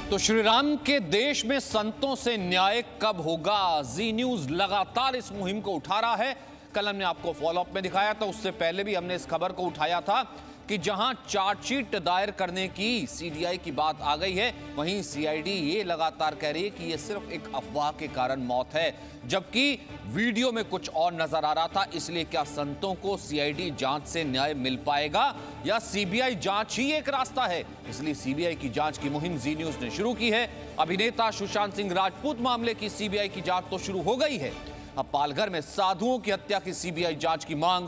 तो श्री राम के देश में संतों से न्याय कब होगा? जी न्यूज लगातार इस मुहिम को उठा रहा है। कल हमने आपको फॉलोअप में दिखाया था, उससे पहले भी हमने इस खबर को उठाया था कि जहां चार्जशीट दायर करने की सीबीआई की बात आ गई है, वहीं सीआईडी ये लगातार कह रही है कि ये सिर्फ एक अफवाह के कारण मौत है, जबकि वीडियो में कुछ और नजर आ रहा था। इसलिए क्या संतों को सीआईडी जांच से न्याय मिल पाएगा या सीबीआई जांच ही एक रास्ता है? इसलिए सीबीआई की जांच की मुहिम जी न्यूज ने शुरू की है। अभिनेता सुशांत सिंह राजपूत मामले की सीबीआई की जांच तो शुरू हो गई है। अब पालघर में साधुओं की हत्या की सीबीआई जांच की मांग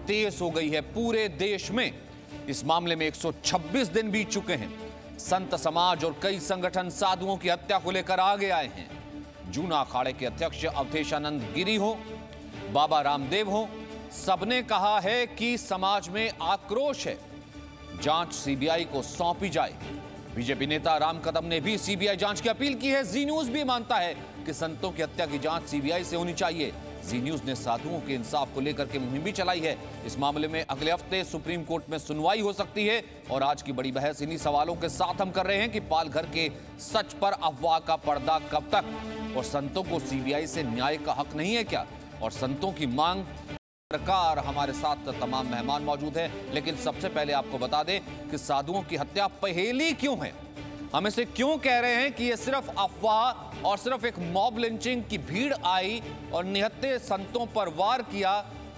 तेज हो गई है पूरे देश में। इस मामले में 126 दिन बीत चुके हैं। संत समाज और कई संगठन साधुओं की हत्या को लेकर आगे आए हैं। जूना अखाड़े के अध्यक्ष अवधेशानंद गिरी हो, बाबा रामदेव हो, सबने कहा है कि समाज में आक्रोश है, जांच सीबीआई को सौंपी जाए। बीजेपी नेता राम कदम ने भी सीबीआई जांच की अपील की है। जी न्यूज भी मानता है कि संतों की हत्या की जांच सीबीआई से होनी चाहिए। जी न्यूज ने साधुओं के इंसाफ को लेकर के मुहिम भी चलाई है। इस मामले में अगले हफ्ते सुप्रीम कोर्ट में सुनवाई हो सकती है और आज की बड़ी बहस इन्हीं सवालों के साथ हम कर रहे हैं कि पालघर के सच पर अफवाह का पर्दा कब तक, और संतों को सीबीआई से न्याय का हक नहीं है क्या, और संतों की मांग सरकार। हमारे साथ तमाम मेहमान मौजूद हैं, लेकिन सबसे पहले आपको बता दें कि साधुओं की हत्या पहेली क्यों है। हम इसे क्यों कह रहे हैं कि यह सिर्फ अफवाह और सिर्फ एक मॉब लिंचिंग की भीड़ आई और निहत्थे संतों पर वार किया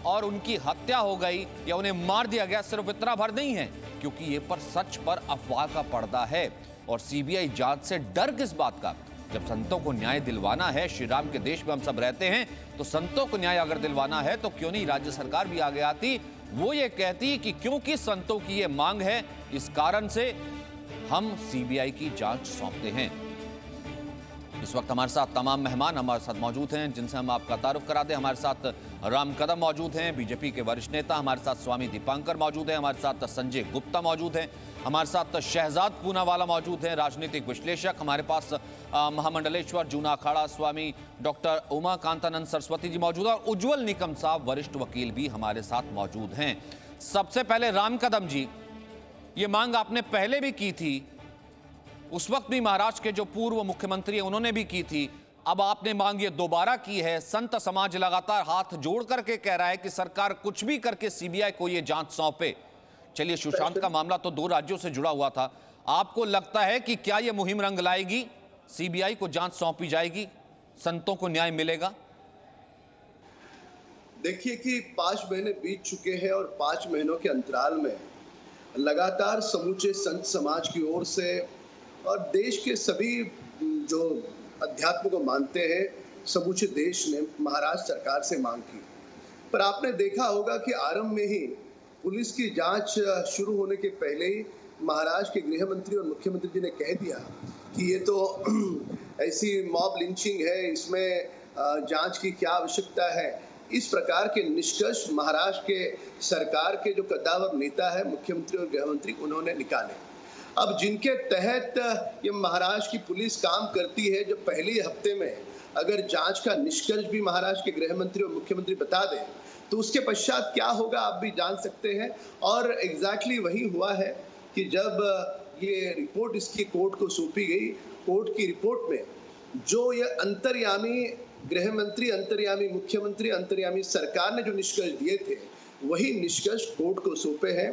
और उनकी हत्या हो गई या उन्हें मार दिया गया, सिर्फ इतना भर नहीं है, क्योंकि ये पर सच पर अफवाह का पर्दा है। और सीबीआई जांच से डर किस बात का? जब संतों को न्याय दिलवाना है, श्री राम के देश में हम सब रहते हैं, तो संतों को न्याय अगर दिलवाना है तो क्यों नहीं राज्य सरकार भी आगे आती। वो ये कहती कि क्योंकि संतों की ये मांग है, इस कारण से हम सीबीआई की जांच सौंपते हैं। इस वक्त हमारे साथ तमाम मेहमान हमारे साथ मौजूद हैं, जिनसे हम आपका तारुफ करा दें। हमारे साथ राम कदम मौजूद हैं, बीजेपी के वरिष्ठ नेता। हमारे साथ स्वामी दीपांकर मौजूद हैं। हमारे साथ संजय गुप्ता मौजूद हैं। हमारे साथ शहजाद पूनावाला मौजूद हैं, राजनीतिक विश्लेषक। हमारे पास महामंडलेश्वर जूना अखाड़ा स्वामी डॉक्टर उमाकांतानंद सरस्वती जी मौजूद हैं, और उज्जवल निकम साहब वरिष्ठ वकील भी हमारे साथ मौजूद हैं। सबसे पहले राम कदम जी, ये मांग आपने पहले भी की थी, उस वक्त भी महाराष्ट्र के जो पूर्व मुख्यमंत्री हैं उन्होंने भी की थी, अब आपने मांग ये दोबारा की है। संत समाज लगातार हाथ जोड़ करके कह रहा है कि सरकार कुछ भी करके सीबीआई को ये जांच सौंपे। चलिए, सुशांत का मामला तो 2 राज्यों से जुड़ा हुआ था। आपको लगता है कि क्या यह मुहिम रंग लाएगी, सीबीआई को जांच सौंपी जाएगी, संतों को न्याय मिलेगा? देखिए कि 5 महीने बीत चुके हैं और 5 महीनों के अंतराल में लगातार समूचे संत समाज की ओर से और देश के सभी जो अध्यात्म को मानते हैं, समूचे देश ने महाराष्ट्र सरकार से मांग की। पर आपने देखा होगा कि आरंभ में ही पुलिस की जांच शुरू होने के पहले ही महाराष्ट्र के गृह मंत्री और मुख्यमंत्री जी ने कह दिया कि ये तो ऐसी मॉब लिंचिंग है, इसमें जांच की क्या आवश्यकता है। इस प्रकार के निष्कर्ष महाराष्ट्र के सरकार के जो कद्दावर नेता है, मुख्यमंत्री और गृह मंत्री, उन्होंने निकाले। अब जिनके तहत ये महाराष्ट्र की पुलिस काम करती है, जो पहले हफ्ते में अगर जांच का निष्कर्ष भी महाराष्ट्र के गृह मंत्री और मुख्यमंत्री बता दें, तो उसके पश्चात क्या होगा आप भी जान सकते हैं। और एग्जैक्टली वही हुआ है कि जब ये रिपोर्ट इसकी कोर्ट को सौंपी गई, कोर्ट की रिपोर्ट में जो ये अंतर्यामी गृह मंत्री, अंतर्यामी मुख्यमंत्री, अंतर्यामी सरकार ने जो निष्कर्ष दिए थे, वही निष्कर्ष कोर्ट को सौंपे हैं।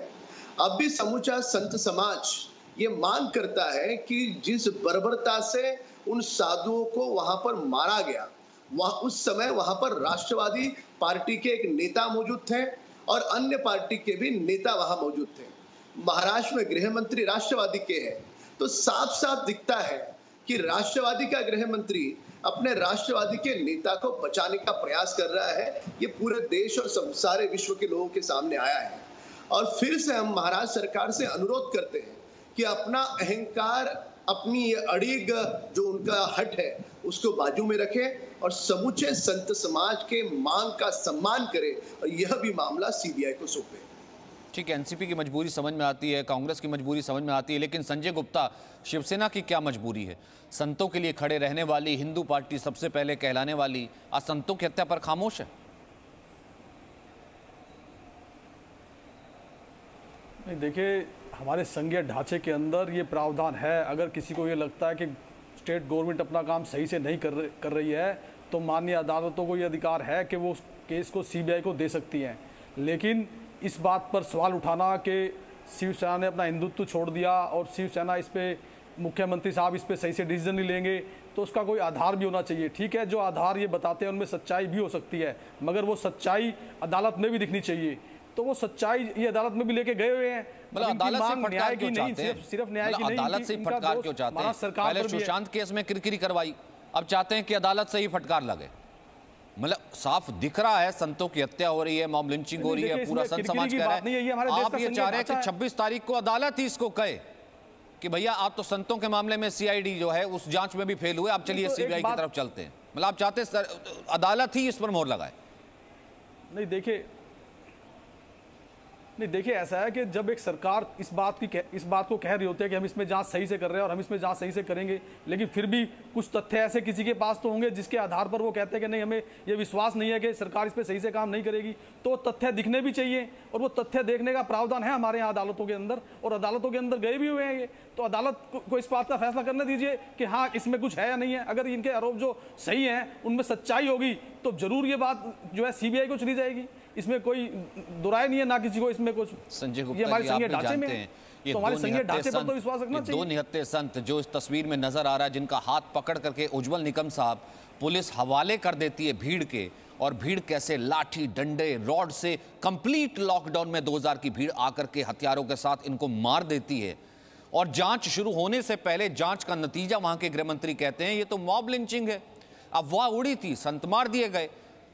अब भी समूचा संत समाज ये मांग करता है कि जिस बर्बरता से उन साधुओं को वहां पर मारा गया, उस समय वहां पर राष्ट्रवादी पार्टी के एक नेता मौजूद थे और अन्य पार्टी के भी नेता वहां मौजूद थे। महाराष्ट्र में गृह मंत्री राष्ट्रवादी के हैं, तो साफ साफ दिखता है कि राष्ट्रवादी का गृह मंत्री अपने राष्ट्रवादी के नेता को बचाने का प्रयास कर रहा है। ये पूरे देश और सारे विश्व के लोगों के सामने आया है। और फिर से हम महाराष्ट्र सरकार से अनुरोध करते हैं कि अपना अहंकार, अपनी ये अड़िग जो उनका हट है, उसको बाजू में रखें और समूचे संत समाज के मांग का सम्मान करें और यह भी मामला सीबीआई को सौंपे। ठीक है, एनसीपी की मजबूरी समझ में आती है, कांग्रेस की मजबूरी समझ में आती है, लेकिन संजय गुप्ता, शिवसेना की क्या मजबूरी है? संतों के लिए खड़े रहने वाली हिंदू पार्टी, सबसे पहले कहलाने वाली, आज संतों की हत्या पर खामोश है। नहीं, देखिए, हमारे संघीय ढांचे के अंदर ये प्रावधान है। अगर किसी को ये लगता है कि स्टेट गवर्नमेंट अपना काम सही से नहीं कर रही है तो माननीय अदालतों को ये अधिकार है कि वो उस केस को सीबीआई को दे सकती हैं। लेकिन इस बात पर सवाल उठाना कि शिवसेना ने अपना हिंदुत्व छोड़ दिया और शिवसेना इस पे मुख्यमंत्री साहब इस पे सही से डिसीजन नहीं लेंगे, तो उसका कोई आधार भी होना चाहिए। ठीक है, जो आधार ये बताते हैं उनमें सच्चाई भी हो सकती है, मगर वो सच्चाई अदालत में भी दिखनी चाहिए। तो वो सच्चाई ये अदालत में भी लेके गए हुए हैं। मतलब अदालत से फटकार क्यों चाहते हैं? सिर्फ न्याय की नहीं, अदालत से फटकार क्यों चाहते हैं? पहले सुशांत केस में किरकिरी करवाई, अब चाहते हैं कि अदालत से ही फटकार लगे। मतलब साफ दिख रहा है संतों की हत्या हो रही है, मॉब लिंचिंग हो रही है, पूरा संत समाज कह रहा है। आप ये चाह रहे हैं कि 26 तारीख को अदालत ही इसको कहे कि भैया आप तो संतों के मामले में सीआईडी जो है उस जांच में भी फेल हुए, आप चलिए सीबीआई की तरफ चलते हैं। मतलब आप चाहते हैं अदालत ही इस पर मोहर लगाए? नहीं देखिए ऐसा है कि जब एक सरकार इस बात को कह रही होती है कि हम इसमें जांच सही से कर रहे हैं और हम इसमें जांच सही से करेंगे, लेकिन फिर भी कुछ तथ्य ऐसे किसी के पास तो होंगे जिसके आधार पर वो कहते हैं कि नहीं, हमें ये विश्वास नहीं है कि सरकार इस पे सही से काम नहीं करेगी। तो तथ्य दिखने भी चाहिए और वो तथ्य देखने का प्रावधान है हमारे यहाँ अदालतों के अंदर, और अदालतों के अंदर गए भी हुए हैं ये। तो अदालत को इस बात का फैसला करने दीजिए कि हाँ इसमें कुछ है या नहीं है। अगर इनके आरोप जो सही हैं उनमें सच्चाई होगी तो जरूर ये बात जो है सीबीआई को चली जाएगी, इसमें कोई दुराय नहीं है ना किसी को इसमें कुछ। संजय गुप्ता जी, आप भी जानते हैं ये तो हमारे संघीय ढांचे पर तो विश्वास रखना चाहिए। दो निहत्थे संत जो इस तस्वीर में नजर आ रहा है, जिनका हाथ पकड़ करके उज्जवल निकम साहब पुलिस हवाले कर देती है भीड़ के, और भीड़ कैसे लाठी डंडे रॉड से कंप्लीट लॉकडाउन में 2000 की भीड़ आकर के हथियारों के साथ इनको मार देती है। और जांच शुरू होने से पहले जांच का नतीजा वहां के गृह मंत्री कहते हैं ये तो मॉब लिंचिंग है, अफवाह उड़ी थी, संत मार दिए गए,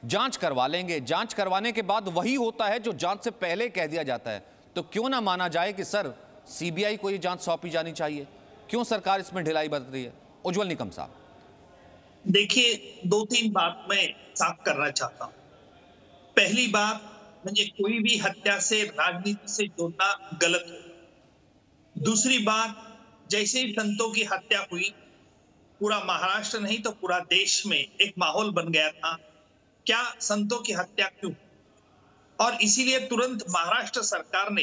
जांच करवा लेंगे। जांच करवाने के बाद वही होता है जो जांच से पहले कह दिया जाता है। तो क्यों ना माना जाए कि सर सीबीआई को ये जांच सौंपी जानी चाहिए? क्यों सरकार इसमें ढिलाई बरत रही है? उज्जवल निकम साहब, देखिए 2-3 बात मैं साफ करना चाहता हूं। पहली बात, मुझे कोई भी हत्या से राजनीति से जोड़ना गलत है। दूसरी बात, जैसे ही संतों की हत्या हुई, पूरा महाराष्ट्र नहीं तो पूरा देश में एक माहौल बन गया था, क्या संतों की हत्या क्यों? और इसीलिए तुरंत महाराष्ट्र सरकार ने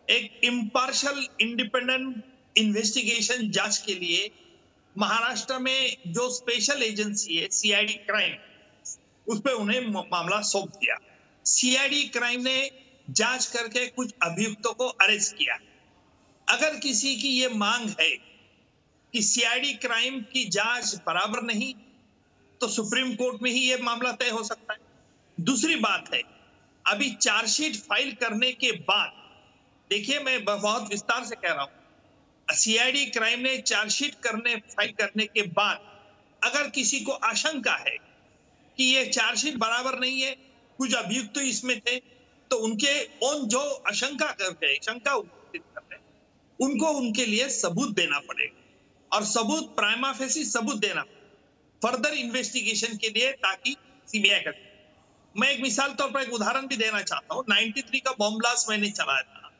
एक इम्पार्शियल इंडिपेंडेंट इन्वेस्टिगेशन जांच के लिए महाराष्ट्र में जो स्पेशल एजेंसी है सीआईडी क्राइम, उस पर उन्हें मामला सौंप दिया। सीआईडी क्राइम ने जांच करके कुछ अभियुक्तों को अरेस्ट किया। अगर किसी की ये मांग है कि सीआईडी क्राइम की जांच बराबर नहीं, तो सुप्रीम कोर्ट में ही ये मामला तय हो सकता है। दूसरी बात है, अभी चार्जशीट फाइल करने के बाद, देखिए मैं बहुत विस्तार से कह रहा हूं, सीआईडी क्राइम ने चार्जशीट फाइल करने के बाद अगर किसी को आशंका है कि ये चार्जशीट बराबर नहीं है, कुछ अभियुक्त तो इसमें थे, तो उनके जो आशंका करते हैं, शंका उपस्थित करते हैं, उनको उनके लिए सबूत देना पड़ेगा, और सबूत प्राइमा फेसी सबूत देना फर्दर इन्वेस्टिगेशन के लिए, ताकि सीबीआई कर। मैं एक मिसाल तौर पर एक उदाहरण भी देना चाहता हूं। 93 का बॉम्ब ब्लास्ट मैंने चलाया था।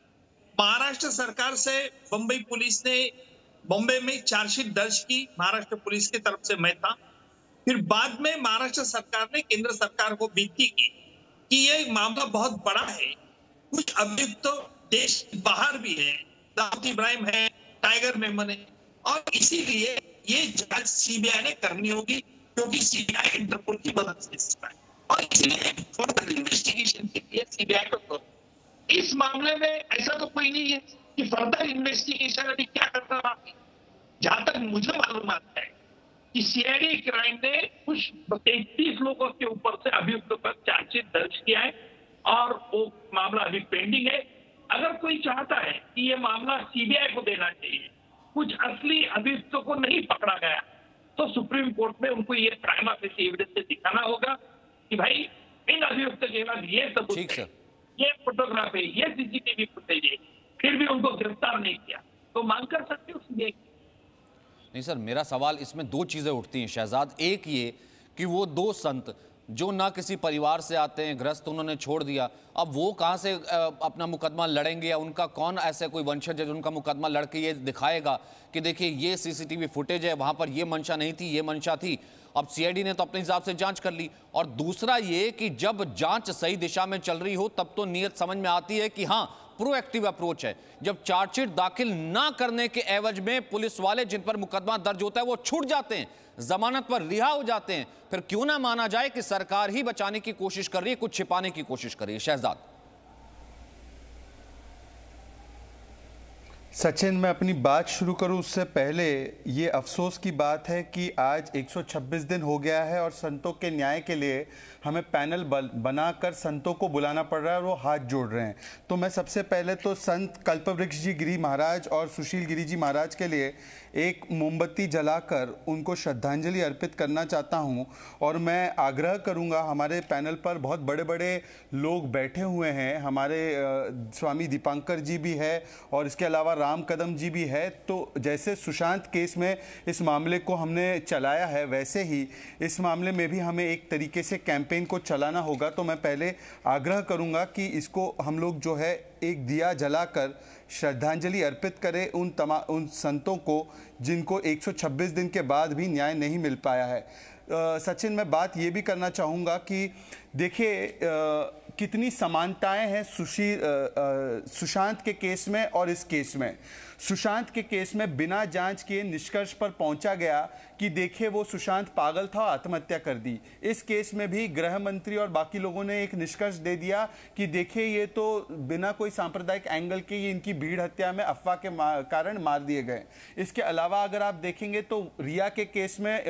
महाराष्ट्र सरकार से बंबई पुलिस ने बॉम्बे में चार्जशीट दर्ज की, महाराष्ट्र पुलिस की तरफ से मैं था। फिर बाद में महाराष्ट्र सरकार ने केंद्र सरकार को विनती की कि ये मामला बहुत बड़ा है, कुछ अभियुक्त तो देश बाहर भी है, दाऊद इब्राहिम है, टाइगर मेमन है, और इसीलिए ये जांच सीबीआई ने करनी होगी, क्योंकि सीबीआई इंटरपोल की मदद से है, और इसलिए फर्दर इन्वेस्टिगेशन के लिए सीबीआई को। इस मामले में ऐसा तो कोई नहीं है कि फर्दर इन्वेस्टिगेशन अभी क्या करना बाकी। जहां तक मुझे मालूम है कि सीआईडी क्राइम ने कुछ 33 लोगों के ऊपर से अभियुक्तों पर चार्जशीट दर्ज किया है, और वो मामला अभी पेंडिंग है। अगर कोई चाहता है कि ये मामला सीबीआई को देना चाहिए, कुछ असली अभियुक्तों को नहीं पकड़ा गया, तो सुप्रीम कोर्ट में उनको ये प्राइमा फेसी एविडेंस से दिखाना होगा कि भाई इन अभियुक्तों के खिलाफ ये सबूत है, ये फोटोग्राफ है, ये सीसीटीवी फुटेज है, फिर भी उनको गिरफ्तार नहीं किया, तो मांग कर सकते हो सीबीआई। नहीं सर, मेरा सवाल इसमें दो चीजें उठती हैं शहजाद। एक ये कि वो दो संत जो ना किसी परिवार से आते हैं, गृहस्थ उन्होंने छोड़ दिया, अब वो कहाँ से अपना मुकदमा लड़ेंगे, या उनका कौन ऐसे कोई वंशज है जो उनका मुकदमा लड़के ये दिखाएगा कि देखिए ये सीसीटीवी फुटेज है, वहां पर ये मंशा नहीं थी, ये मंशा थी। अब सीआईडी ने तो अपने हिसाब से जांच कर ली। और दूसरा ये कि जब जांच सही दिशा में चल रही हो तब तो नीयत समझ में आती है कि हाँ प्रोएक्टिव अप्रोच है। जब चार्जशीट दाखिल ना करने के एवज में पुलिस वाले जिन पर मुकदमा दर्ज होता है वो छूट जाते हैं, जमानत पर रिहा हो जाते हैं, फिर क्यों ना माना जाए कि सरकार ही बचाने की कोशिश कर रही है, कुछ छिपाने की कोशिश कर रही है। शहजाद। सचिन, मैं अपनी बात शुरू करूं उससे पहले ये अफसोस की बात है कि आज 126 दिन हो गया है और संतों के न्याय के लिए हमें पैनल बनाकर संतों को बुलाना पड़ रहा है और वो हाथ जोड़ रहे हैं। तो मैं सबसे पहले तो संत कल्पवृक्ष जी गिरी महाराज और सुशील गिरी जी महाराज के लिए एक मोमबत्ती जलाकर उनको श्रद्धांजलि अर्पित करना चाहता हूं। और मैं आग्रह करूंगा, हमारे पैनल पर बहुत बड़े बड़े लोग बैठे हुए हैं, हमारे स्वामी दीपांकर जी भी है और इसके अलावा राम कदम जी भी है। तो जैसे सुशांत केस में इस मामले को हमने चलाया है, वैसे ही इस मामले में भी हमें एक तरीके से कैंपेन को चलाना होगा। तो मैं पहले आग्रह करूंगा कि इसको हम लोग जो है एक दिया जलाकर श्रद्धांजलि अर्पित करें उन संतों को जिनको 126 दिन के बाद भी न्याय नहीं मिल पाया है। सचिन, मैं बात ये भी करना चाहूँगा कि देखिए कितनी समानताएं हैं सुशांत के केस में और इस केस में। सुशांत के केस में बिना जांच किए निष्कर्ष पर पहुंचा गया कि देखिए वो सुशांत पागल था और आत्महत्या कर दी। इस केस में भी गृह मंत्री और बाकी लोगों ने एक निष्कर्ष दे दिया कि देखिए ये तो बिना कोई सांप्रदायिक एंगल के ये इनकी भीड़ हत्या में अफवाह के कारण मार दिए गए। इसके अलावा अगर आप देखेंगे तो रिया के केस में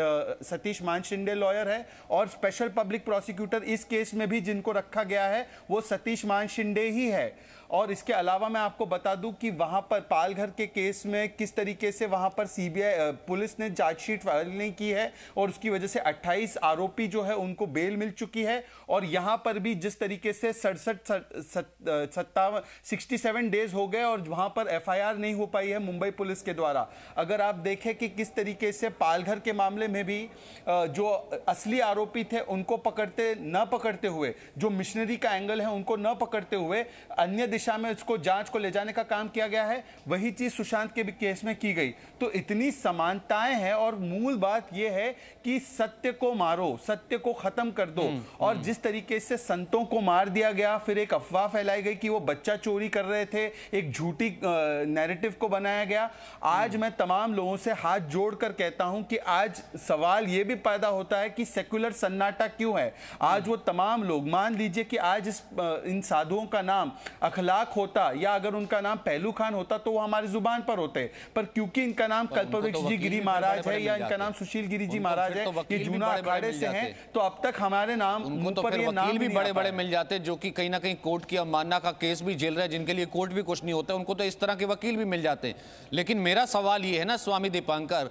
सतीश मान शिंदे लॉयर है और स्पेशल पब्लिक प्रोसिक्यूटर इस केस में भी जिनको रखा गया है वो सतीश मान शिंदे ही है। और इसके अलावा मैं आपको बता दूं कि वहां पर पालघर के केस में किस तरीके से वहां पर सीबीआई पुलिस ने चार्जशीट फाइल नहीं की है और उसकी वजह से 28 आरोपी जो है उनको बेल मिल चुकी है। और यहां पर भी जिस तरीके से 67 डेज हो गए और वहां पर एफआईआर नहीं हो पाई है मुंबई पुलिस के द्वारा। अगर आप देखें कि किस तरीके से पालघर के मामले में भी जो असली आरोपी थे उनको न पकड़ते हुए, जो मिशनरी का एंगल है उनको न पकड़ते हुए अन्य दिशा में उसको जांच को ले जाने का काम किया गया है। वही चीज सुशांत के भी केस में की गई। तो इतनी समानताएं हैं और मूल बात यह है कि सत्य को मारो, सत्य को खत्म कर दो। और जिस तरीके से संतों को मार दिया गया, फिर एक अफवाह फैलाई गई कि वो बच्चा चोरी कर रहे थे, एक झूठी नैरेटिव को बनाया गया। आज मैं तमाम लोगों से हाथ जोड़कर कहता हूं कि आज सवाल यह भी पैदा होता है कि सेक्युलर सन्नाटा क्यों है। आज वो तमाम लोग, मान लीजिए कि आज इन साधुओं का नाम अखलाक होता या अगर उनका नाम पहलू खान होता तो वो हमारी जुबान पर होते, पर क्योंकि इनका नाम कल्पवृक्ष जी गिरी महाराज है या इनका नाम सुशील गिरी जी महाराज है, ये जूना अखाड़े से हैं, तो अब तक हमारे नाम पर ये नाम भी बड़े बड़े मिल जाते जो कि कहीं ना कहीं कोर्ट की अवमानना का केस भी झेल रहे हैं, जिनके लिए कोर्ट भी कुछ नहीं होता, उनको तो इस तरह के वकील भी मिल जाते हैं। लेकिन मेरा सवाल ये है ना स्वामी दीपांकर,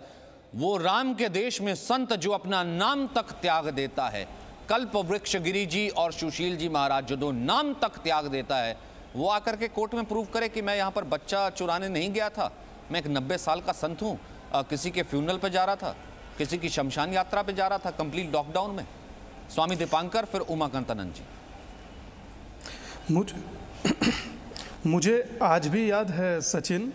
वो राम के देश में संत जो अपना नाम तक त्याग देता है, कल्पवृक्ष गिरी जी और सुशील जी महाराज जो दो नाम तक त्याग देता है, वो आकर के कोर्ट में प्रूव करे कि मैं यहाँ पर बच्चा चुराने नहीं गया था, मैं एक 90 साल का संत हूँ, किसी के फ्यूनरल पे जा रहा था, किसी की शमशान यात्रा पे जा रहा था कंप्लीट लॉकडाउन में। स्वामी दीपांकर, फिर उमाकांतानंद जी। मुझे आज भी याद है सचिन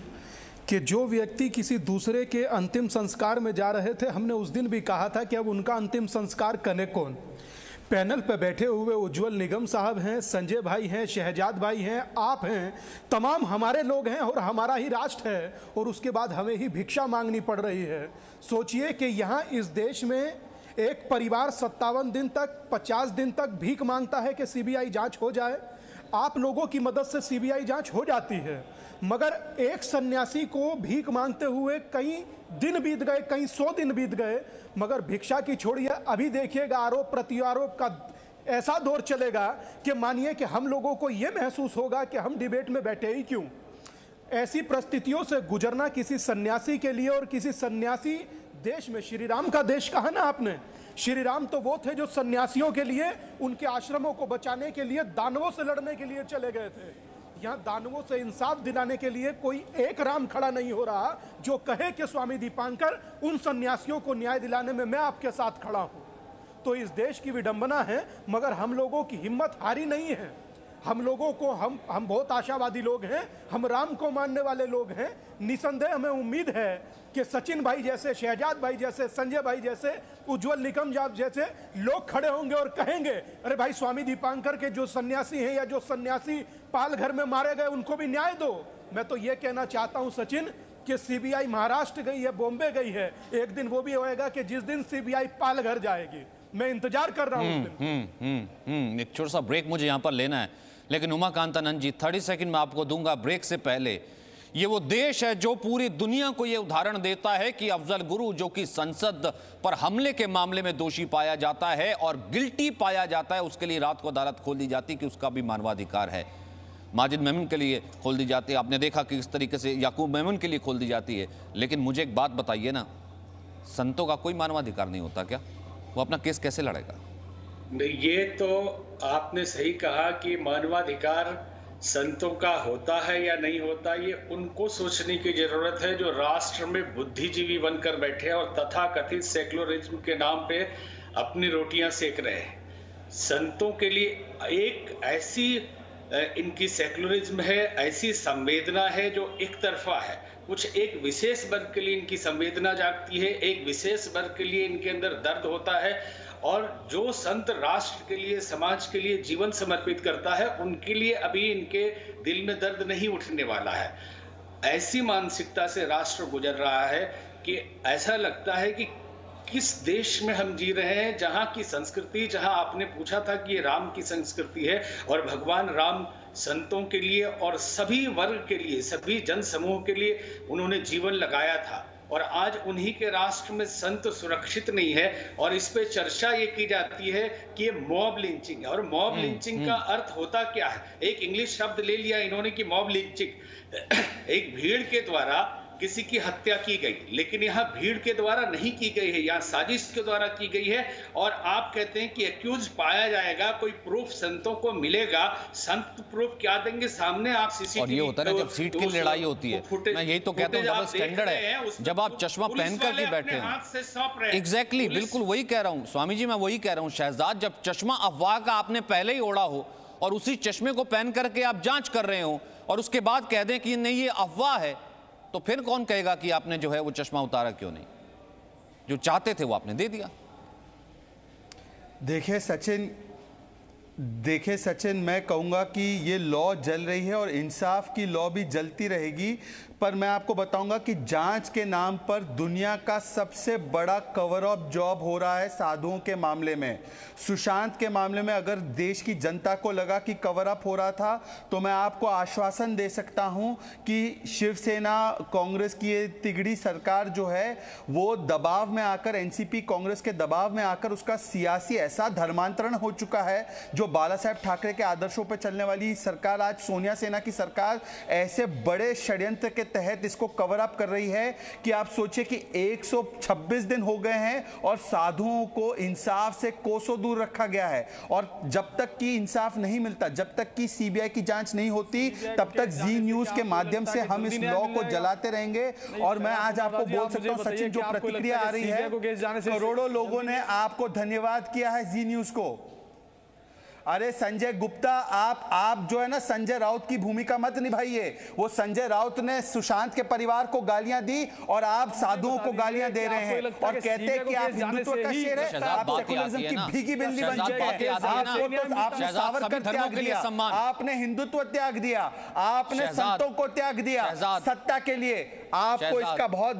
कि जो व्यक्ति किसी दूसरे के अंतिम संस्कार में जा रहे थे, हमने उस दिन भी कहा था कि अब उनका अंतिम संस्कार करे कौन। पैनल पर बैठे हुए उज्जवल निगम साहब हैं, संजय भाई हैं, शहजाद भाई हैं, आप हैं, तमाम हमारे लोग हैं और हमारा ही राष्ट्र है और उसके बाद हमें ही भिक्षा मांगनी पड़ रही है। सोचिए कि यहाँ इस देश में एक परिवार 57 दिन तक 50 दिन तक भीख मांगता है कि सीबीआई जांच हो जाए। आप लोगों की मदद से सीबीआई जांच हो जाती है, मगर एक सन्यासी को भीख मांगते हुए कई दिन बीत गए, कई 100 दिन बीत गए, मगर भिक्षा की छोड़िए, अभी देखिएगा आरोप प्रत्यारोप का ऐसा दौर चलेगा कि मानिए कि हम लोगों को यह महसूस होगा कि हम डिबेट में बैठे ही क्यों। ऐसी परिस्थितियों से गुजरना किसी सन्यासी के लिए, और किसी सन्यासी देश में, श्री राम का देश कहा ना आपने, श्री राम तो वो थे जो सन्यासियों के लिए, उनके आश्रमों को बचाने के लिए, दानवों से लड़ने के लिए चले गए थे। यहाँ दानवों से इंसाफ दिलाने के लिए कोई एक राम खड़ा नहीं हो रहा जो कहे कि स्वामी दीपांकर उन सन्यासियों को न्याय दिलाने में मैं आपके साथ खड़ा हूं। तो इस देश की विडंबना है, मगर हम लोगों की हिम्मत हारी नहीं है। हम लोगों को हम बहुत आशावादी लोग हैं, हम राम को मानने वाले लोग हैं। निसंदेह हमें उम्मीद है कि सचिन भाई जैसे, शहजाद भाई जैसे, संजय भाई जैसे, उज्जवल निकम जैसे लोग खड़े होंगे और कहेंगे अरे भाई स्वामी दीपांकर के जो सन्यासी हैं या जो सन्यासी पालघर में मारे गए उनको भी न्याय दो। मैं तो ये कहना चाहता हूं सचिन कि सीबीआई महाराष्ट्र गई है, बॉम्बे गई है, एक दिन वो भी होएगा कि जिस दिन सीबीआई पालघर जाएगी। मैं इंतजार कर रहा हूं उस दिन। एक छोटा सा ब्रेक मुझे यहां पर लेना है, लेकिन उमाकांतानंद जी 30 सेकंड में आपको दूंगा। ब्रेक से पहले, ये वो देश है जो पूरी दुनिया को ये उदाहरण देता है कि अफजल गुरु, जो कि संसद पर हमले के मामले में दोषी पाया जाता है और गिल्टी पाया जाता है, उसके लिए रात को अदालत खोल दी जाती कि उसका भी मानवाधिकार है। माजिद मेमन के लिए खोल दी जाती है, आपने देखा कि इस तरीके से याकूब मेमन के लिए खोल दी जाती है। लेकिन मुझे एक बात बताइए ना, संतों का कोई मानवाधिकार नहीं होता क्या? वो अपना केस कैसे लड़ेगा? ये तो आपने सही कहा कि मानवाधिकार संतों का होता है या नहीं होता, ये उनको सोचने की जरूरत है जो राष्ट्र में बुद्धिजीवी बनकर बैठे हैं और तथाकथित सेक्युलरिज्म के नाम पे अपनी रोटियां सेक रहे हैं। संतों के लिए एक ऐसी इनकी सेक्युलरिज्म है, ऐसी संवेदना है जो एक तरफा है। कुछ एक विशेष वर्ग के लिए इनकी संवेदना जागती है, एक विशेष वर्ग के लिए इनके अंदर दर्द होता है, और जो संत राष्ट्र के लिए, समाज के लिए जीवन समर्पित करता है, उनके लिए अभी इनके दिल में दर्द नहीं उठने वाला है। ऐसी मानसिकता से राष्ट्र गुजर रहा है कि ऐसा लगता है कि किस देश में हम जी रहे हैं, जहां की संस्कृति, जहां आपने पूछा था कि ये राम की संस्कृति है और भगवान राम संतों के लिए और सभी वर्ग के लिए, सभी जन समूह के लिए उन्होंने जीवन लगाया था, और आज उन्हीं के राष्ट्र में संत सुरक्षित नहीं है। और इस पे चर्चा ये की जाती है कि ये मॉब लिंचिंग है, और मॉब लिंचिंग का अर्थ होता क्या है? एक इंग्लिश शब्द ले लिया इन्होंने कि मॉब लिंचिंग, एक भीड़ के द्वारा किसी की हत्या की गई, लेकिन यहाँ भीड़ के द्वारा नहीं की गई है, यहाँ साजिश के द्वारा की गई है। और आप कहते हैं कि एक्यूज पाया जाएगा, कोई प्रूफ संतों को मिलेगा, संत प्रूफ क्या देंगे सामने? आप सीसीटीवी, और ये होता है ना जब सीट की लड़ाई होती है, मैं यही तो कहता हूँ डबल स्टैंडर्ड है। जब आप चश्मा पहन करके बैठे हैं, एग्जैक्टली, बिल्कुल वही कह रहा हूँ स्वामी जी, मैं वही कह रहा हूँ शहजाद, जब चश्मा अफवाह का आपने पहले ही ओढ़ा हो और उसी चश्मे को पहन करके आप जांच कर रहे हो और उसके बाद कह दें कि नहीं ये अफवाह है, तो फिर कौन कहेगा कि आपने जो है वो चश्मा उतारा क्यों नहीं? जो चाहते थे वो आपने दे दिया। देखिए सचिन, मैं कहूँगा कि ये लॉ जल रही है और इंसाफ की लॉ भी जलती रहेगी, पर मैं आपको बताऊंगा कि जांच के नाम पर दुनिया का सबसे बड़ा कवर अप जॉब हो रहा है साधुओं के मामले में। सुशांत के मामले में अगर देश की जनता को लगा कि कवर अप हो रहा था, तो मैं आपको आश्वासन दे सकता हूं कि शिवसेना, कांग्रेस की ये तिगड़ी सरकार जो है वो दबाव में आकर, एनसीपी कांग्रेस के दबाव में आकर उसका सियासी ऐसा धर्मांतरण हो चुका है। जो बाला साहेब ठाकरे के आदर्शों पर चलने वाली सरकार, आज सोनिया सेना की सरकार ऐसे बड़े षड्यंत्र के तहत इसको कवर अप कर रही है कि आप सोचिए कि 126 दिन हो गए हैं और साधुओं को इंसाफ से कोसों दूर रखा गया है। और जब तक कि इंसाफ नहीं मिलता, जब तक कि सीबीआई की जांच नहीं होती, तब तक जी न्यूज के माध्यम से हम इस लॉ को जलाते रहेंगे। और मैं आज आपको बोल सकता हूं सचिन, जो प्रतिक्रिया आ रही है, करोड़ों लोगों ने आपको धन्यवाद किया है जी न्यूज को। अरे संजय गुप्ता, आप जो है ना संजय राउत की भूमिका मत निभाइए। वो संजय राउत ने सुशांत के परिवार को गालियां दी और आप साधुओं को गालियां दे रहे हैं और कहते हैं कि आप हिंदुत्व का शेर है, आप सेकुलरिज्म की भीगी बिल्ली बन चुके हैं। आपने सावरकर त्याग दिया, आपने हिंदुत्व त्याग दिया, आपने संतों को त्याग दिया सत्ता के लिए। आपको इसका बहुत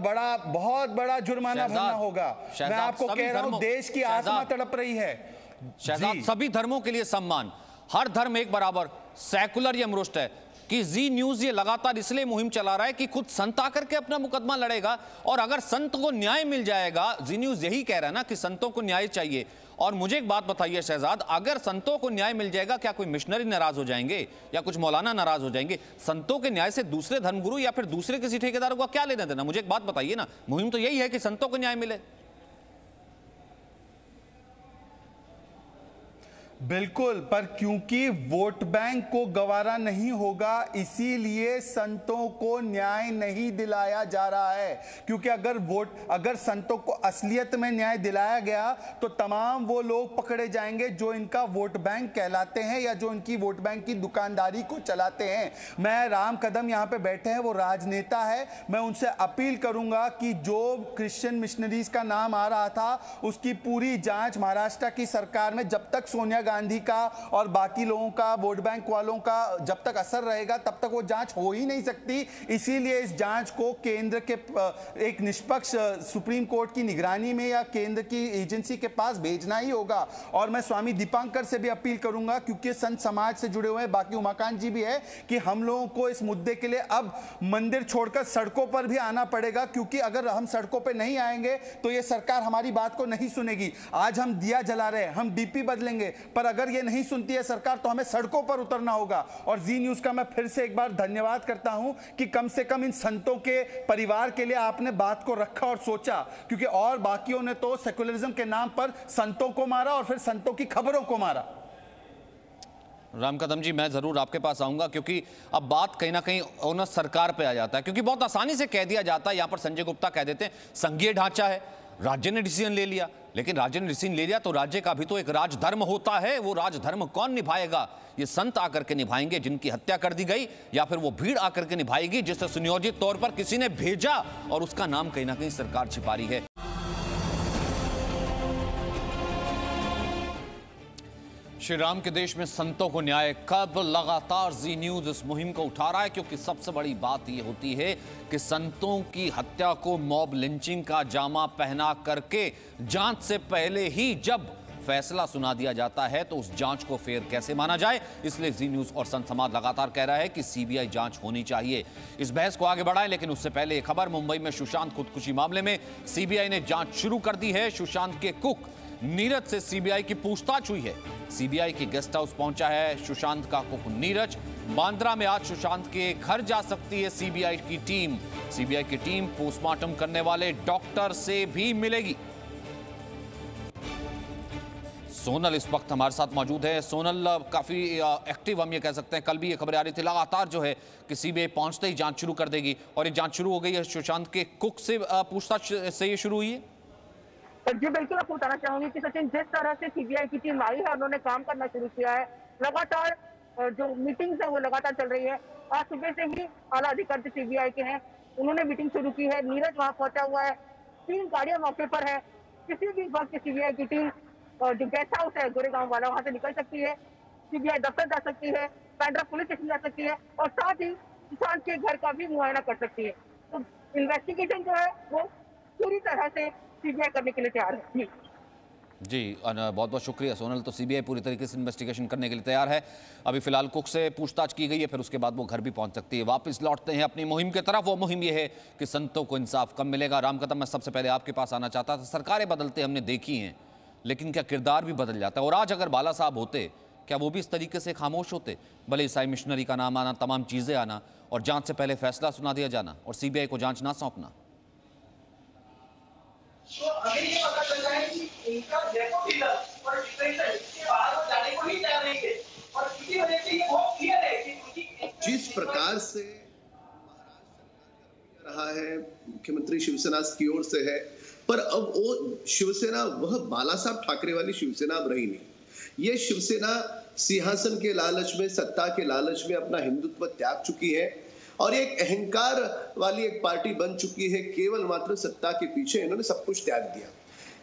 बड़ा जुर्माना भरना होगा। मैं आपको कह रहा हूं, देश की आत्मा तड़प रही है। शहजाद, सभी धर्मों के लिए सम्मान, हर धर्म एक बराबर, सेकुलर या मृष्ट है कि जी न्यूज ये लगातार इसलिए मुहिम चला रहा है कि खुद संत आकर के अपना मुकदमा लड़ेगा, और अगर संत को न्याय मिल जाएगा, जी न्यूज यही कह रहा है ना कि संतों को न्याय चाहिए। और मुझे एक बात बताइए शहजाद, अगर संतों को न्याय मिल जाएगा, क्या कोई मिशनरी नाराज हो जाएंगे या कुछ मौलाना नाराज हो जाएंगे? संतों के न्याय से दूसरे धर्मगुरु या फिर दूसरे किसी ठेकेदारों का क्या लेना देना? मुझे एक बात बताइए ना, मुहिम तो यही है कि संतों को न्याय मिले। बिल्कुल, पर क्योंकि वोट बैंक को गवारा नहीं होगा इसीलिए संतों को न्याय नहीं दिलाया जा रहा है। क्योंकि अगर संतों को असलियत में न्याय दिलाया गया तो तमाम वो लोग पकड़े जाएंगे जो इनका वोट बैंक कहलाते हैं या जो इनकी वोट बैंक की दुकानदारी को चलाते हैं। मैं राम कदम यहाँ पे बैठे हैं, वो राजनेता है, मैं उनसे अपील करूंगा कि जो क्रिश्चियन मिशनरीज का नाम आ रहा था उसकी पूरी जांच महाराष्ट्र की सरकार में, जब तक सोनिया गांधी का और बाकी लोगों का, वोट बैंक वालों का जब तक असर रहेगा तब तक वो जांच हो ही नहीं सकती। इसीलिए इस जांच को केंद्र के एक निष्पक्ष सुप्रीम कोर्ट की निगरानी में या केंद्र की एजेंसी के पास भेजना ही होगा। और मैं स्वामी दीपांकर से भी अपील करूंगा, क्योंकि संत समाज से जुड़े हुए हैं, बाकी उमाकांत जी भी है, कि हम लोगों को इस मुद्दे के लिए अब मंदिर छोड़कर सड़कों पर भी आना पड़ेगा। क्योंकि अगर हम सड़कों पर नहीं आएंगे तो ये सरकार हमारी बात को नहीं सुनेगी। आज हम दिया जला रहे हैं, हम डीपी बदलेंगे, पर अगर ये नहीं सुनती है सरकार तो हमें सड़कों पर उतरना होगा। और जी न्यूज का मैं फिर से एक बार धन्यवाद करता हूं कि कम से कम इन संतों के परिवार के लिए आपने बात को रखा और सोचा, क्योंकि और बाकियों ने तो सेकुलरिज्म के नाम पर संतों को मारा और फिर संतों की खबरों को मारा। राम कदम जी, मैं जरूर आपके पास आऊंगा, क्योंकि अब बात कहीं ना कहीं ओनर सरकार पे आ जाता है। क्योंकि बहुत आसानी से कह दिया जाता है, यहां पर संजय गुप्ता कह देते हैं संघीय ढांचा है, राज्य ने डिसीजन ले लिया। लेकिन राज्य ने डिसीजन ले लिया तो राज्य का भी तो एक राजधर्म होता है, वो राजधर्म कौन निभाएगा? ये संत आकर के निभाएंगे जिनकी हत्या कर दी गई, या फिर वो भीड़ आकर के निभाएगी जिसे सुनियोजित तौर पर किसी ने भेजा और उसका नाम कहीं ना कहीं सरकार छिपा रही है। श्री राम के देश में संतों को न्याय कब? लगातार जी न्यूज इस मुहिम को उठा रहा है, क्योंकि सबसे बड़ी बात यह होती है कि संतों की हत्या को मॉब लिंचिंग का जामा पहना करके जांच से पहले ही जब फैसला सुना दिया जाता है तो उस जांच को फेयर कैसे माना जाए। इसलिए जी न्यूज और संत समाज लगातार कह रहा है कि सीबीआई जांच होनी चाहिए। इस बहस को आगे बढ़ाएं, लेकिन उससे पहले एक खबर। मुंबई में सुशांत खुदकुशी मामले में सीबीआई ने जांच शुरू कर दी है। सुशांत के कुक नीरज से सीबीआई की पूछताछ हुई है। सीबीआई के गेस्ट हाउस पहुंचा है सुशांत का कुक नीरज। बांद्रा में आज सुशांत के घर जा सकती है सीबीआई की टीम। सीबीआई की टीम पोस्टमार्टम करने वाले डॉक्टर से भी मिलेगी। सोनल इस वक्त हमारे साथ मौजूद है। सोनल, काफी एक्टिव हम ये कह सकते हैं, कल भी ये खबरें आ रही थी लगातार जो है कि सीबीआई पहुंचते ही जांच शुरू कर देगी, और ये जांच शुरू हो गई है। सुशांत के कुक से पूछताछ से ये शुरू हुई है। जी बिल्कुल, आपको बताना चाहूंगी कि सचिन, जिस तरह से सीबीआई की टीम आई है, उन्होंने काम करना शुरू किया है। लगातार जो मीटिंग्स है वो लगातार चल रही है। आज सुबह से ही आला अधिकारी सीबीआई के हैं, उन्होंने मीटिंग शुरू की है। नीरज वहां पहुंचा हुआ है, 3 गाड़ियां मौके पर है। किसी भी वक्त सीबीआई की टीम जो गेस्ट हाउस है गोरेगांव वाला, वहां से निकल सकती है, सीबीआई दफ्तर जा सकती है, बांद्रा पुलिस स्टेशन जा सकती है, और साथ ही सुशांत के घर का भी मुआयना कर सकती है। तो इन्वेस्टिगेशन जो है वो पूरी तरह से सीबीआई करने के लिए तैयार है। जी बहुत बहुत शुक्रिया सोनल। तो सीबीआई पूरी तरीके से इन्वेस्टिगेशन करने के लिए तैयार है। अभी फिलहाल कुक से पूछताछ की गई है, फिर उसके बाद वो घर भी पहुंच सकती है। वापस लौटते हैं अपनी मुहिम की तरफ। वो मुहिम ये है कि संतों को इंसाफ कब मिलेगा। राम कदम, मैं सबसे पहले आपके पास आना चाहता था। सरकारें बदलते हमने देखी हैं, लेकिन क्या किरदार भी बदल जाता है? और आज अगर बाला साहब होते, क्या वो भी इस तरीके से खामोश होते? भले ईसाई मिशनरी का नाम आना, तमाम चीज़ें आना, और जांच से पहले फैसला सुना दिया जाना और सीबीआई को जांच ना सौंपना। तो हमें ये पता चल रहा है कि इनका डेपो डीलर और डिस्पेंसर इसके बाहर वो जाने को ही तैयार नहीं है, और इसी वजह से ये बहुत क्लियर है कि उनकी जिस प्रकार से रहा है मुख्यमंत्री शिवसेना की ओर से है, पर अब वो शिवसेना वह बाला साहब ठाकरे वाली शिवसेना अब रही नहीं। ये शिवसेना सिंहासन के लालच में, सत्ता के लालच में अपना हिंदुत्व त्याग चुकी है और एक अहंकार वाली एक पार्टी बन चुकी है। केवल मात्र सत्ता के पीछे इन्होंने सब कुछ त्याग दिया।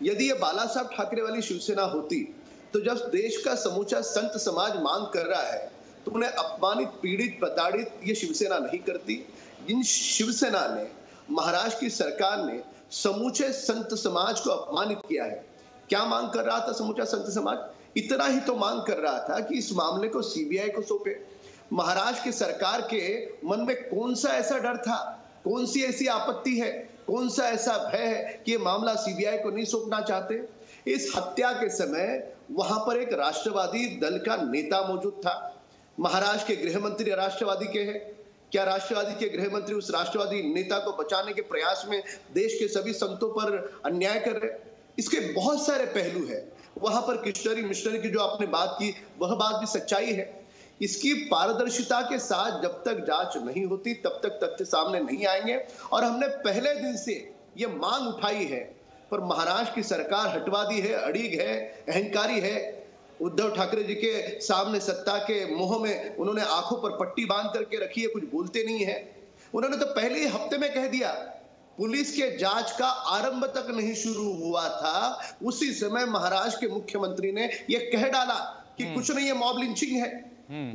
यदि ये बाला साहब ठाकरे वाली शिवसेना होती तो जब देश का समूचा संत समाज मांग कर रहा है तो उन्हें अपमानित, पीड़ित, प्रताड़ित ये शिवसेना नहीं करती। इन शिवसेना ने, महाराष्ट्र की सरकार ने समूचे संत समाज को अपमानित किया है। क्या मांग कर रहा था समूचा संत समाज? इतना ही तो मांग कर रहा था कि इस मामले को सीबीआई को सौंपे। महाराष्ट्र की सरकार के मन में कौन सा ऐसा डर था, कौन सी ऐसी आपत्ति है, कौन सा ऐसा भय है कि ये मामला सीबीआई को नहीं सौंपना चाहते? इस हत्या के समय वहां पर एक राष्ट्रवादी दल का नेता मौजूद था। महाराष्ट्र के गृह मंत्री राष्ट्रवादी के हैं। क्या राष्ट्रवादी के गृह मंत्री उस राष्ट्रवादी नेता को बचाने के प्रयास में देश के सभी संतों पर अन्याय कर रहे? इसके बहुत सारे पहलू है। वहां पर किशनरी मिशनरी की जो आपने बात की वह बात भी सच्चाई है। इसकी पारदर्शिता के साथ जब तक जांच नहीं होती तब तक तथ्य सामने नहीं आएंगे। और हमने पहले दिन से ये मांग उठाई है, पर महाराष्ट्र की सरकार हटवादी है, अड़िग है, अहंकारी है। उद्धव ठाकरे जी के सामने सत्ता के मोह में उन्होंने आंखों पर पट्टी बांध करके रखी है, कुछ बोलते नहीं है। उन्होंने तो पहले ही हफ्ते में कह दिया, पुलिस के जांच का आरंभ तक नहीं शुरू हुआ था, उसी समय महाराष्ट्र के मुख्यमंत्री ने यह कह डाला कि कुछ नहीं है, मॉब लिंचिंग है।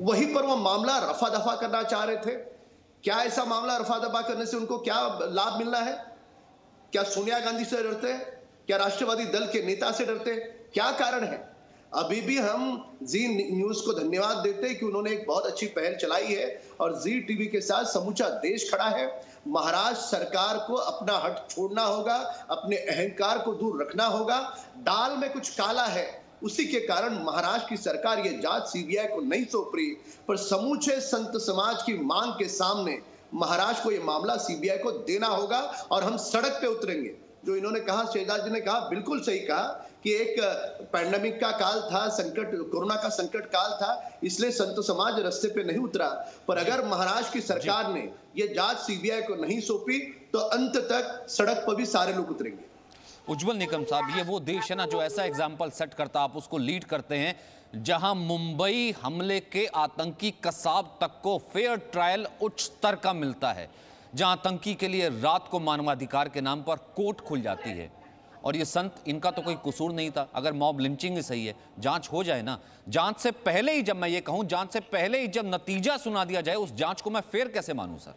वहीं पर वो मामला रफा दफा करना चाह रहे थे। क्या ऐसा मामला रफा दफा करने से उनको क्या लाभ मिलना है? क्या सोनिया गांधी से डरते हैं? क्या राष्ट्रवादी दल के नेता से डरते हैं? क्या कारण है? अभी भी हम जी न्यूज को धन्यवाद देते हैं कि उन्होंने एक बहुत अच्छी पहल चलाई है और जी टीवी के साथ समूचा देश खड़ा है। महाराष्ट्र सरकार को अपना हट छोड़ना होगा, अपने अहंकार को दूर रखना होगा। दाल में कुछ काला है, उसी के कारण महाराष्ट्र की सरकार ये जांच सीबीआई को नहीं सौंप रही, पर समूचे संत समाज की मांग के सामने महाराष्ट्र को ये मामला सीबीआई को देना होगा और हम सड़क पे उतरेंगे। जो इन्होंने कहा, शहजाद जी ने कहा, बिल्कुल सही कहा कि एक पैंडेमिक का काल था, संकट, कोरोना का संकट काल था, इसलिए संत समाज रास्ते पे नहीं उतरा। पर अगर महाराष्ट्र की सरकार ने ये जांच सीबीआई को नहीं सौंपी तो अंत तक सड़क पर भी सारे लोग उतरेंगे। उज्जवल निकम साहब, ये वो देश है ना जो ऐसा एग्जाम्पल सेट करता, आप उसको लीड करते हैं, जहां मुंबई हमले के आतंकी कसाब तक को फेयर ट्रायल उच्च स्तर का मिलता है, जहां आतंकी के लिए रात को मानवाधिकार के नाम पर कोर्ट खुल जाती है। और ये संत, इनका तो कोई कसूर नहीं था। अगर मॉब लिंचिंग ही सही है, जांच हो जाए ना, जांच से पहले ही, जब मैं ये कहूं जांच से पहले ही जब नतीजा सुना दिया जाए, उस जांच को मैं फेयर कैसे मानूं सर?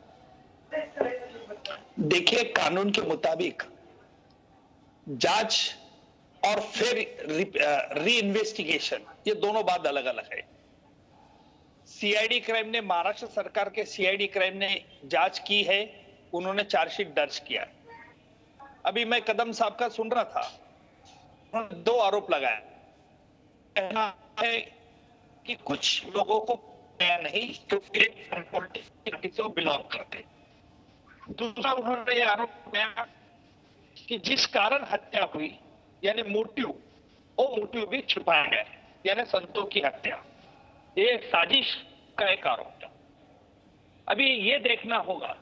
देखिए, कानून के मुताबिक जांच और फिर री इन्वेस्टिगेशन, ये दोनों बात अलग अलग है। सीआईडी क्राइम ने, महाराष्ट्र सरकार के सीआईडी क्राइम ने जांच की है, उन्होंने चार्जशीट दर्ज किया। अभी मैं कदम साहब का सुन रहा था, उन्होंने 2 आरोप लगाया। कहना है कि कुछ लोगों को नहीं, क्योंकि से बिलोंग करते। दूसरा, उन्होंने ये आरोप लगाया कि जिस कारण हत्या हुई, यानी मोटिव, वो मोटिव भी छुपाया गया, यानी संतों की हत्या, ये साजिश का एक आरोप था। अभी ये देखना होगा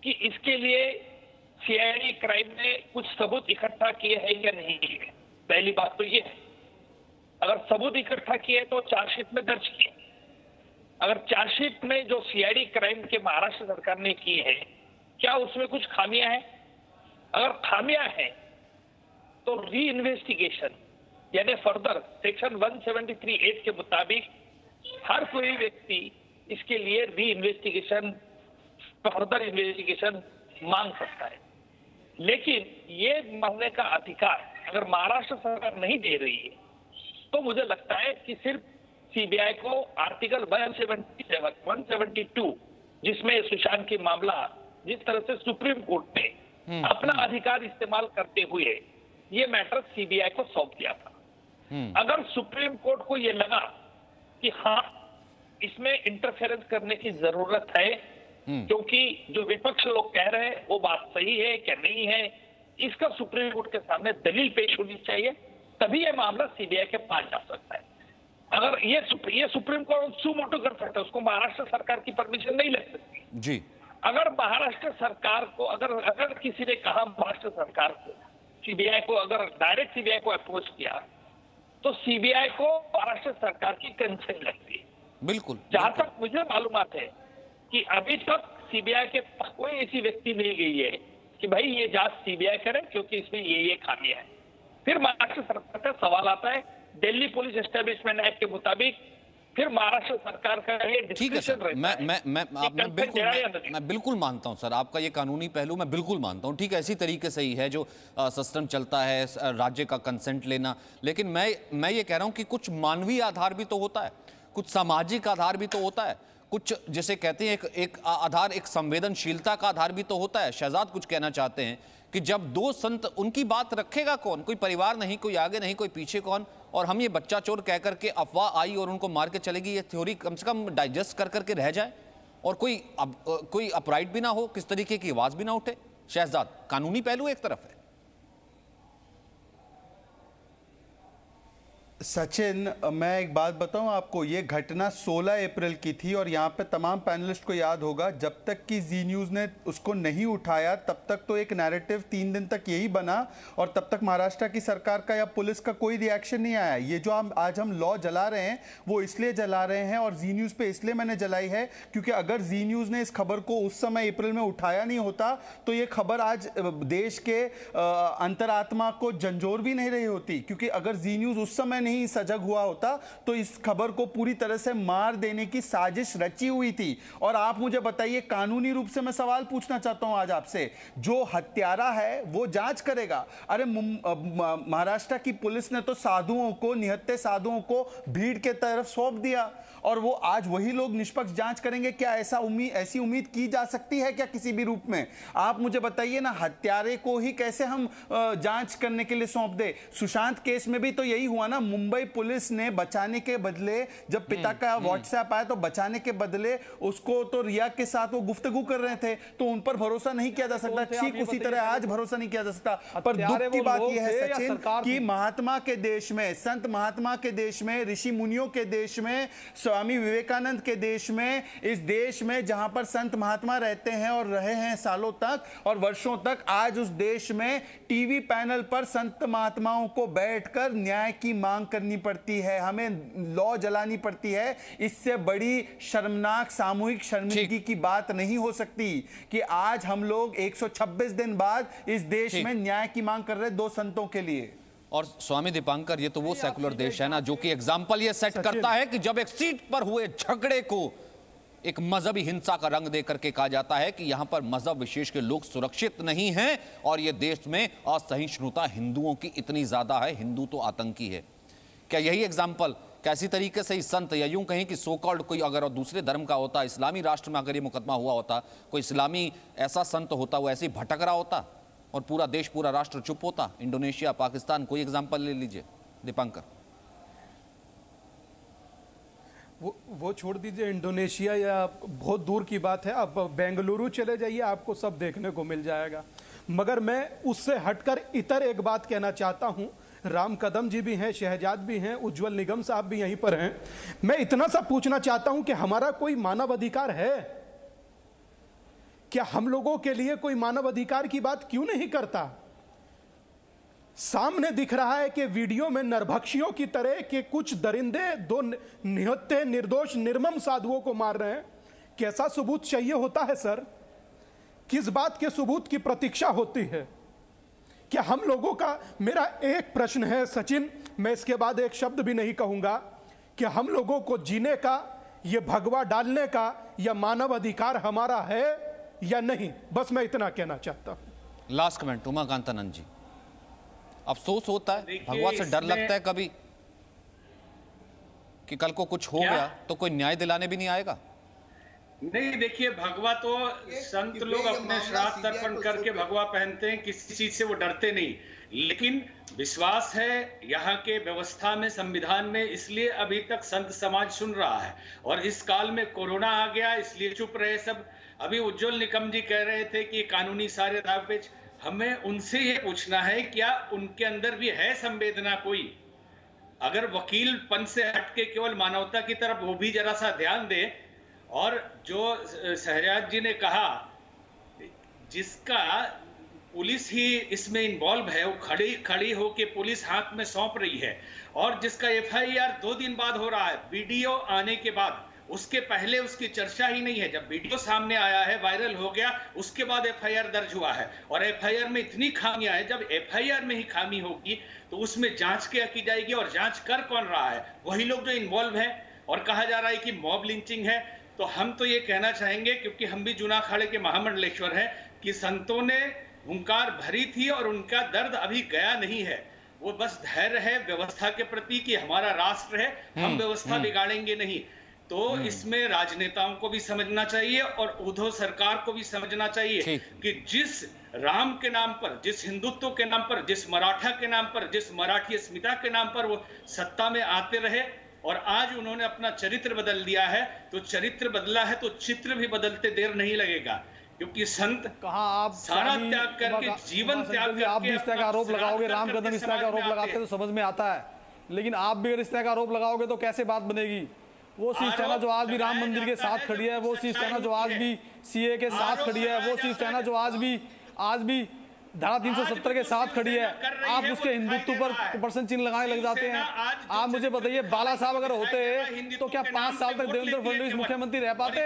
कि इसके लिए सीआईडी क्राइम ने कुछ सबूत इकट्ठा किए हैं या नहीं किए। पहली बात तो ये है, अगर सबूत इकट्ठा किए तो चार्जशीट में दर्ज किए। अगर चार्जशीट में जो सीआईडी क्राइम के महाराष्ट्र सरकार ने की है, क्या उसमें कुछ खामियां हैं? अगर खामियां हैं तो री इन्वेस्टिगेशन, यानी फर्दर सेक्शन 173(8) के मुताबिक हर कोई व्यक्ति इसके लिए री इन्वेस्टिगेशन, फर्दर इन्वेस्टिगेशन मांग सकता है। लेकिन ये मांगने का अधिकार अगर महाराष्ट्र सरकार नहीं दे रही है, तो मुझे लगता है कि सिर्फ सीबीआई को आर्टिकल 177, 172, जिसमें सुशांत की मामला जिस तरह से सुप्रीम कोर्ट ने अपना अधिकार इस्तेमाल करते हुए ये मैटर सीबीआई को सौंप दिया था। अगर सुप्रीम कोर्ट को ये लगा कि हाँ, इसमें इंटरफेरेंस करने की जरूरत है, क्योंकि जो विपक्ष लोग कह रहे हैं वो बात सही है क्या नहीं है, इसका सुप्रीम कोर्ट के सामने दलील पेश होनी चाहिए, तभी ये मामला सीबीआई के पास जा सकता है। अगर ये सुप्रीम कोर्ट सुमोटो कर सकता है, उसको महाराष्ट्र सरकार की परमिशन नहीं लग सकती जी। अगर महाराष्ट्र सरकार को, अगर किसी ने कहा महाराष्ट्र सरकार को, सीबीआई को, अगर डायरेक्ट सीबीआई को अप्रोच किया, तो सीबीआई को महाराष्ट्र सरकार की कंसर्न लगती है। बिल्कुल। जहां तक मुझे मालूमात है कि अभी तक सीबीआई के पास कोई ऐसी व्यक्ति नहीं गई है कि भाई ये जांच सीबीआई करे क्योंकि इसमें ये खामियां है। फिर महाराष्ट्र सरकार का सवाल आता है, दिल्ली पुलिस एस्टेब्लिशमेंट एक्ट के मुताबिक फिर महाराष्ट्र सरकार का ये डिस्क्रिप्शन रहता है। मैं बिल्कुल मानता हूं सर, आपका ये कानूनी पहलू मैं बिल्कुल मानता हूं, ठीक है, इसी तरीके से ही है जो सिस्टम चलता है, राज्य का कंसेंट लेना। लेकिन मैं ये कह रहा हूं कि कुछ मानवीय आधार भी तो होता है, कुछ सामाजिक आधार भी तो होता है, कुछ जिसे कहते हैं एक आधार, एक संवेदनशीलता का आधार भी तो होता है। शहजाद कुछ कहना चाहते हैं कि जब 2 संत, उनकी बात रखेगा कौन? कोई परिवार नहीं, कोई आगे नहीं, कोई पीछे कौन? और हम ये बच्चा चोर कह करके अफवाह आई और उनको मार के चलेगी, ये थ्योरी कम से कम डाइजेस्ट कर करके रह जाए और कोई अपराइट भी ना हो, किस तरीके की आवाज भी ना उठे। शहजाद, कानूनी पहलू एक तरफ है। सचिन, मैं एक बात बताऊं आपको, ये घटना 16 अप्रैल की थी और यहाँ पे तमाम पैनलिस्ट को याद होगा, जब तक कि जी न्यूज़ ने उसको नहीं उठाया तब तक तो एक नैरेटिव 3 दिन तक यही बना और तब तक महाराष्ट्र की सरकार का या पुलिस का कोई रिएक्शन नहीं आया। ये जो आज हम लॉ जला रहे हैं वो इसलिए जला रहे हैं और जी न्यूज़ पे इसलिए मैंने जलाई है क्योंकि अगर जी न्यूज़ ने इस खबर को उस समय अप्रैल में उठाया नहीं होता तो ये खबर आज देश के अंतरात्मा को झंझोर भी नहीं रही होती, क्योंकि अगर जी न्यूज़ उस समय नहीं सजग हुआ होता तो इस खबर को पूरी तरह से मार देने की साजिश रची हुई थी। और आप मुझे बताइए, कानूनी रूप से मैं सवाल पूछना चाहता हूं आज आपसे, जो हत्यारा है वो जांच करेगा। अरे महाराष्ट्र की पुलिस ने तो साधुओं को, निहत्थे साधुओं को भीड़ के तरफ सौंप दिया और वो आज वही लोग निष्पक्ष जांच करेंगे। क्या ऐसी उम्मीद की जा सकती है क्या किसी भी रूप में? आप मुझे बताइए ना, हत्यारे को ही कैसे हम जांच करने के लिए सौंप दे? सुशांत केस में भी तो यही हुआ ना, मुंबई पुलिस ने बचाने के बदले, जब पिता का व्हाट्सएप आया तो बचाने के बदले उसको तो रिया के साथ वो गुफ्तगू कर रहे थे तो उन पर भरोसा नहीं किया जा सकता। ठीक उसी तरह आज भरोसा नहीं किया जा सकता। पर दुख की बात यह है सचिन कि महात्मा के देश में, संत महात्मा के देश में, ऋषि मुनियों के देश में, स्वामी विवेकानंद के देश में, इस देश में जहां पर संत महात्मा रहते हैं और रहे हैं सालों तक और वर्षों तक, आज उस देश में टीवी पैनल पर संत महात्माओं को बैठकर न्याय की मांग करनी पड़ती है, हमें लॉ जलानी पड़ती है। इससे बड़ी शर्मनाक सामूहिक शर्मिंदगी की बात नहीं हो सकती कि आज हम लोग 126 दिन बाद इस देश में न्याय की मांग कर रहे 2 संतों के लिए। और स्वामी दीपांकर, ये तो वो सेकुलर देश है ना जो कि एग्जाम्पल ये सेट करता है कि जब एक सीट पर हुए झगड़े को एक मजहबी हिंसा का रंग दे करके कहा जाता है कि यहां पर मजहब विशेष के लोग सुरक्षित नहीं हैं और ये देश में असहिष्णुता हिंदुओं की इतनी ज्यादा है, हिंदू तो आतंकी है। क्या यही एग्जाम्पल कैसी तरीके से इस संत, या यूं कहें कि सो कॉल्ड कोई अगर और दूसरे धर्म का होता, इस्लामी राष्ट्र में अगर ये मुकदमा हुआ होता, कोई इस्लामी ऐसा संत होता, वो ऐसे ही भटक रहा होता और पूरा देश, पूरा राष्ट्र चुप होता? इंडोनेशिया, पाकिस्तान, कोई एग्जाम्पल ले लीजिए दीपांकर। वो छोड़ दीजिए, इंडोनेशिया या बहुत दूर की बात है, आप बेंगलुरु चले जाइए, आपको सब देखने को मिल जाएगा। मगर मैं उससे हटकर इतर एक बात कहना चाहता हूं। राम कदम जी भी हैं, शहजाद भी हैं, उज्जवल निगम साहब भी यहीं पर हैं। मैं इतना सा पूछना चाहता हूं कि हमारा कोई मानव अधिकार है क्या? हम लोगों के लिए कोई मानव अधिकार की बात क्यों नहीं करता? सामने दिख रहा है कि वीडियो में नरभक्षियों की तरह के कुछ दरिंदे 2 निहत्थे निर्दोष निर्मम साधुओं को मार रहे हैं। कैसा सबूत चाहिए होता है सर? किस बात के सबूत की प्रतीक्षा होती है? क्या हम लोगों का, मेरा एक प्रश्न है सचिन, मैं इसके बाद एक शब्द भी नहीं कहूंगा, कि हम लोगों को जीने का, ये भगवा डालने का या मानव अधिकार हमारा है या नहीं? बस मैं इतना कहना चाहता हूं। लास्ट कमेंट उमाकांतानंद जी। अफसोस होता है, भगवा से डर लगता है कभी कि कल को कुछ हो गया तो कोई न्याय दिलाने भी नहीं आएगा? नहीं, देखिए, भगवा तो संत लोग अपने श्राद्ध तर्पण करके भगवा पहनते हैं, किसी चीज से वो डरते नहीं। लेकिन विश्वास है यहाँ के व्यवस्था में, संविधान में, इसलिए अभी तक संत समाज सुन रहा है। और इस काल में कोरोना आ गया इसलिए चुप रहे सब। अभी उज्जवल निकम जी कह रहे थे कि कानूनी सारे दावेज, हमें उनसे ये पूछना है क्या उनके अंदर भी है संवेदना कोई? अगर वकीलपन से हटके केवल मानवता की तरफ वो भी जरा सा ध्यान दे। और जो शहजाद जी ने कहा, जिसका पुलिस ही इसमें इन्वॉल्व है, वो खड़ी होके पुलिस हाथ में सौंप रही है, और जिसका FIR 2 दिन बाद हो रहा है, वीडियो आने के बाद, उसके पहले उसकी चर्चा ही नहीं है। जब वीडियो सामने आया है, वायरल हो गया, उसके बाद FIR दर्ज हुआ है। और FIR में इतनी खामियां हैं, जब FIR में ही खामी होगी तो उसमें जांच क्या की जाएगी? और जांच कर कौन रहा है? वही लोग जो इन्वॉल्व है। और कहा जा रहा है कि मॉब लिंचिंग है। तो हम तो ये कहना चाहेंगे, क्योंकि हम भी जूना अखाड़े के महामंडलेश्वर हैं, कि संतों ने हुंकार भरी थी और उनका दर्द अभी गया नहीं है। वो बस धैर्य है व्यवस्था के प्रति कि हमारा राष्ट्र है, हम व्यवस्था बिगाड़ेंगे नहीं। तो इसमें राजनेताओं को भी समझना चाहिए और उद्धव सरकार को भी समझना चाहिए कि जिस राम के नाम पर, जिस हिंदुत्व के नाम पर, जिस मराठा के नाम पर, जिस मराठी अस्मिता के नाम पर वो सत्ता में आते रहे और आज उन्होंने अपना चरित्र बदल दिया है, तो चरित्र बदला है तो चित्र भी बदलते देर नहीं लगेगा। क्योंकि संत आप सारा त्याग करके, जीवन त्याग करके आप भी इस तरह का आरोप लगाओगे, राम कदम इस तरह का आरोप लगाते तो समझ में आता है। लेकिन आप भी अगर इस तरह का आरोप लगाओगे तो कैसे बात बनेगी? वो शिवसेना जो आज भी राम मंदिर के साथ खड़ी है, वो शिवसेना जो आज भी सीए के साथ खड़ी है, वो शिवसेना जो आज भी धारा 370 के साथ खड़ी है, आप उसके हिंदुत्व पर प्रश्न चिन्ह लगाने लग जाते हैं। आप मुझे बताइए, बाला साहब अगर होते तो क्या 5 साल तक देवेंद्र फडणवीस मुख्यमंत्री रह पाते?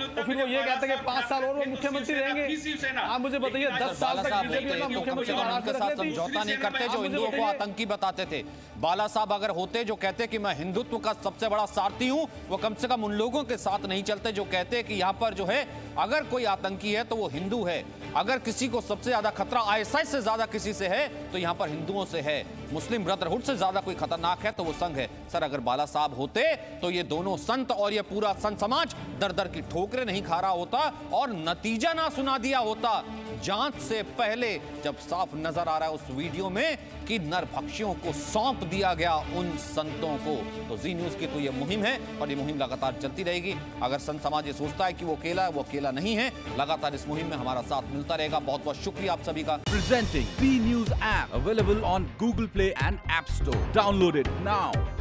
तो फिर वो ये कहते कि 5 साल और वो मुख्यमंत्री रहेंगे। आप मुझे बताइए, 10 साल तक बीजेपी का मुख्यमंत्री के साथ समझौता नहीं करते जो हिंदुओं को आतंकी बताते थे। बाला साहब अगर होते जो कहते कि मैं हिंदुत्व का सबसे बड़ा सारथी हूं, वो कम से कम उन लोगों के साथ नहीं चलते जो कहते कि यहाँ पर जो है अगर कोई आतंकी है तो वो हिंदू है, अगर किसी को सबसे ज्यादा खतरा आईएसआई से ज्यादा किसी से है तो यहां पर हिंदुओं से है, मुस्लिम ब्रदरहुड से ज्यादा कोई खतरनाक है तो वो संघ है। सर, अगर बाला साहब होते तो ये दोनों संत और ये पूरा संत समाज दर दर की ठोकरें नहीं खा रहा होता और नतीजा ना सुना दिया होता जांच से पहले, जब साफ नजर आ रहा है उस वीडियो में कि नरभक्षियों को सौंप दिया गया उन संतों को। तो जी न्यूज की तो ये मुहिम है और ये मुहिम लगातार चलती रहेगी। अगर संत समाज ये सोचता है कि वो अकेला है, वो अकेला नहीं है, लगातार इस मुहिम में हमारा साथ मिलता रहेगा। बहुत बहुत शुक्रिया आप सभी का। Presenting B News app available on Google Play and App Store. Download it now.